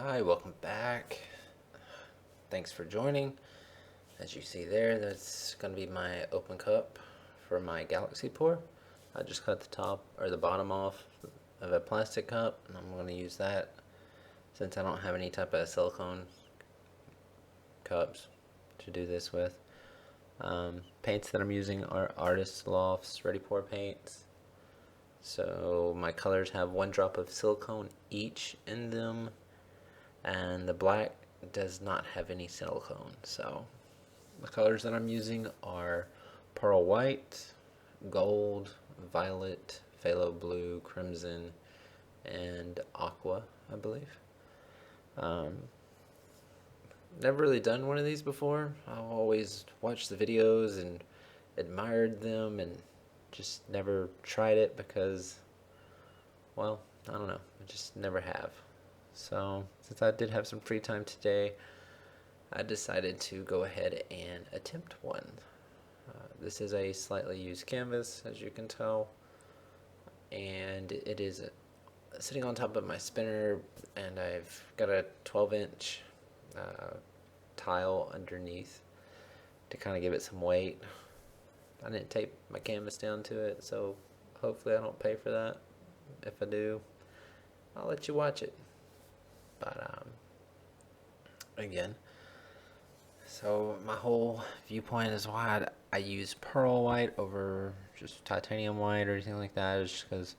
Hi, welcome back. Thanks for joining. As you see there, that's going to be my open cup for my galaxy pour. I just cut the top or the bottom off of a plastic cup, and I'm going to use that since I don't have any type of silicone cups to do this with. Paints that I'm using are Artist Loft's Ready Pour paints. So my colors have 1 drop of silicone each in them, and the black does not have any silicone. So the colors that I'm using are pearl white, gold, violet, phthalo blue, crimson, and aqua, I believe. Never really done one of these before. I've always watched the videos and admired them and just never tried it because, well, I don't know. I just never have. So since I did have some free time today, I decided to go ahead and attempt one. This is a slightly used canvas, as you can tell, and it is sitting on top of my spinner, and I've got a 12-inch tile underneath to kind of give it some weight. I didn't tape my canvas down to it, so hopefully I don't pay for that. If I do, I'll let you watch it. But again, so my whole viewpoint is why I use pearl white over just titanium white or anything like that, is just because,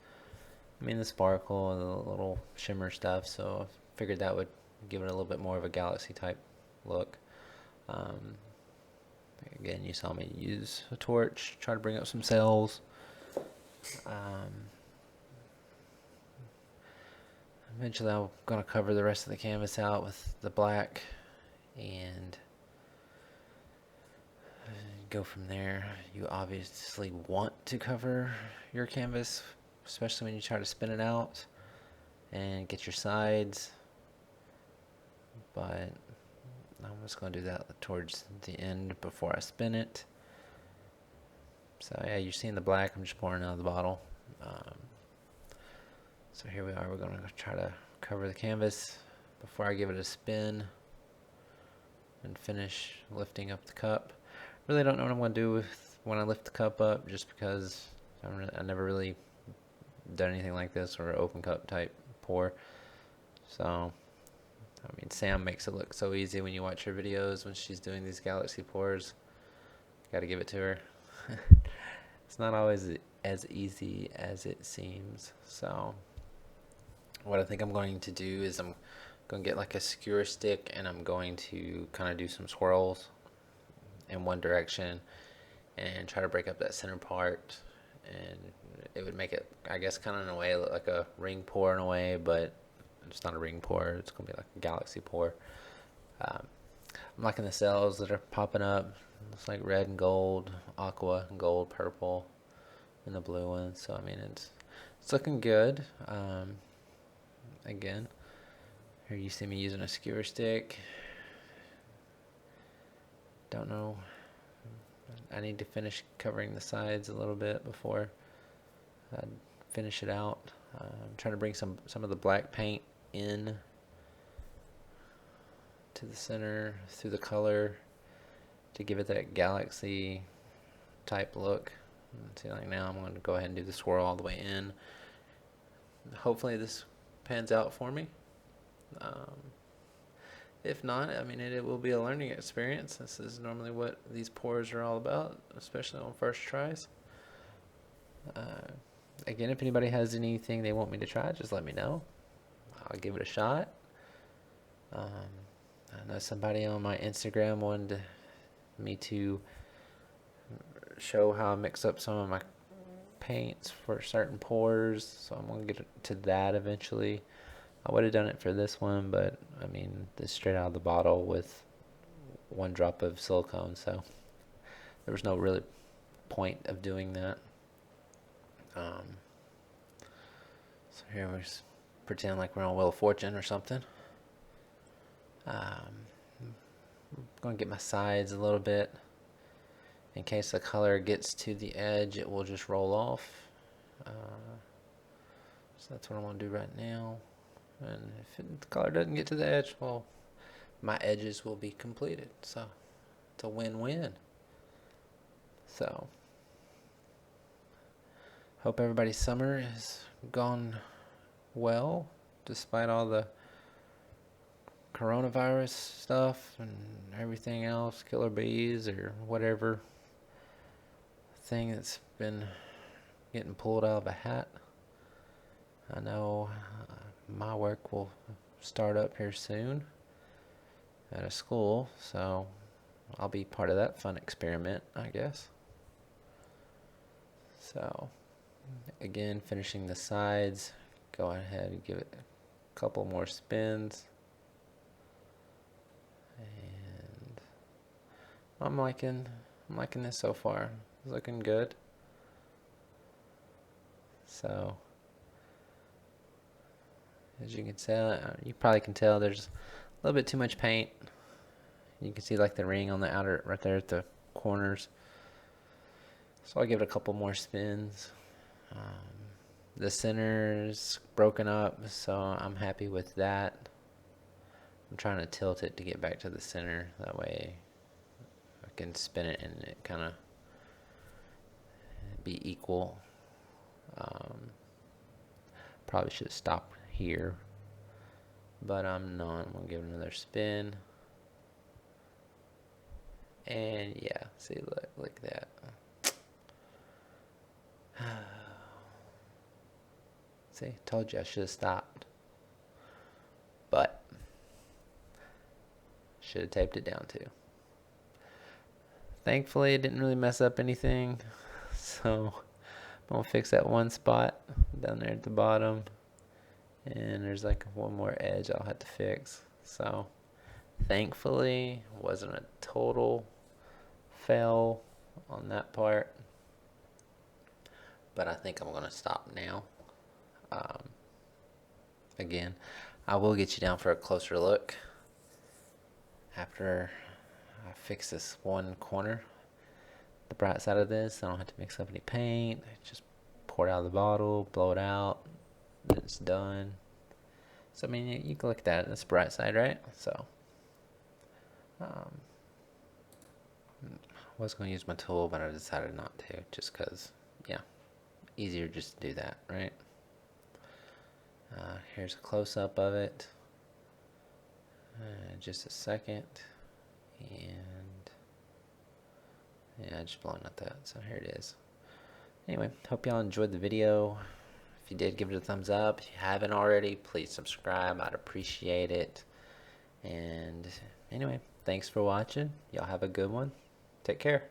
I mean, the sparkle and the little shimmer stuff, so I figured that would give it a little bit more of a galaxy type look. Again, you saw me use a torch, try to bring up some cells. Eventually I'm going to cover the rest of the canvas out with the black and go from there. You obviously want to cover your canvas, especially when you try to spin it out and get your sides, but I'm just going to do that towards the end before I spin it. So yeah, you're seeing the black. I'm just pouring out of the bottle. So here we are. We're going to try to cover the canvas before I give it a spin and finish lifting up the cup. Really don't know what I'm going to do when I lift the cup up, just because I never really done anything like this or open cup type pour. So, I mean, Sam makes it look so easy when you watch her videos when she's doing these galaxy pours. Got to give it to her. It's not always as easy as it seems. So what I think I'm going to do is I'm going to get like a skewer stick, and I'm going to kind of do some swirls in one direction and try to break up that center part, and it would make it, I guess, kind of in a way look like a ring pour in a way, but it's not a ring pour. It's going to be like a galaxy pour. I'm liking the cells that are popping up. It's like red and gold, aqua and gold, purple, and the blue one. So I mean, it's looking good. Again, here you see me using a skewer stick. Don't know. I need to finish covering the sides a little bit before I finish it out. I'm trying to bring some of the black paint in to the center through the color to give it that galaxy type look. See, like now I'm going to go ahead and do the swirl all the way in. Hopefully this pans out for me. If not, I mean, it will be a learning experience. This is normally what these pours are all about, especially on first tries. Again, if anybody has anything they want me to try, just let me know. I'll give it a shot. I know somebody on my Instagram wanted me to show how I mix up some of my paints for certain pours, so I'm going to get to that eventually. I would have done it for this one, but I mean, this straight out of the bottle with 1 drop of silicone, so there was no really point of doing that. So here we're just pretending like we're on Wheel of Fortune or something. I'm going to get my sides a little bit. In case the color gets to the edge, it will just roll off. So that's what I'm going to do right now. And if the color doesn't get to the edge, well, my edges will be completed. So it's a win-win. So hope everybody's summer has gone well, despite all the coronavirus stuff and everything else, killer bees or whatever thing that's been getting pulled out of a hat. I know my work will start up here soon at a school, so I'll be part of that fun experiment, I guess. So again, finishing the sides, go ahead and give it a couple more spins. And I'm liking this so far. It's looking good. So as you can tell, you probably can tell there's a little bit too much paint. You can see like the ring on the outer, right there at the corners. So I'll give it a couple more spins. The center's broken up, so I'm happy with that. I'm trying to tilt it to get back to the center. That way I can spin it and it kind of be equal. Probably should have stopped here, but I'm not. I'm gonna give it another spin. And yeah, see, look at that. See, told you I should have stopped, but should have taped it down too. Thankfully, it didn't really mess up anything, so I'm gonna fix that one spot down there at the bottom, and there's like one more edge I'll have to fix. So thankfully, it wasn't a total fail on that part, but I think I'm gonna stop now. Again, I will get you down for a closer look after I fix this one corner. The bright side of this, I don't have to mix up any paint. Just pour it out of the bottle, blow it out, then it's done. So I mean, you can look at that. That's the bright side, right? So I was going to use my tool, but I decided not to, just because, yeah, easier just to do that, right? Here's a close-up of it. Just a second. And yeah, just blowing out that. So here it is. Anyway, hope y'all enjoyed the video. If you did, give it a thumbs up. If you haven't already, please subscribe. I'd appreciate it. And anyway, thanks for watching. Y'all have a good one. Take care.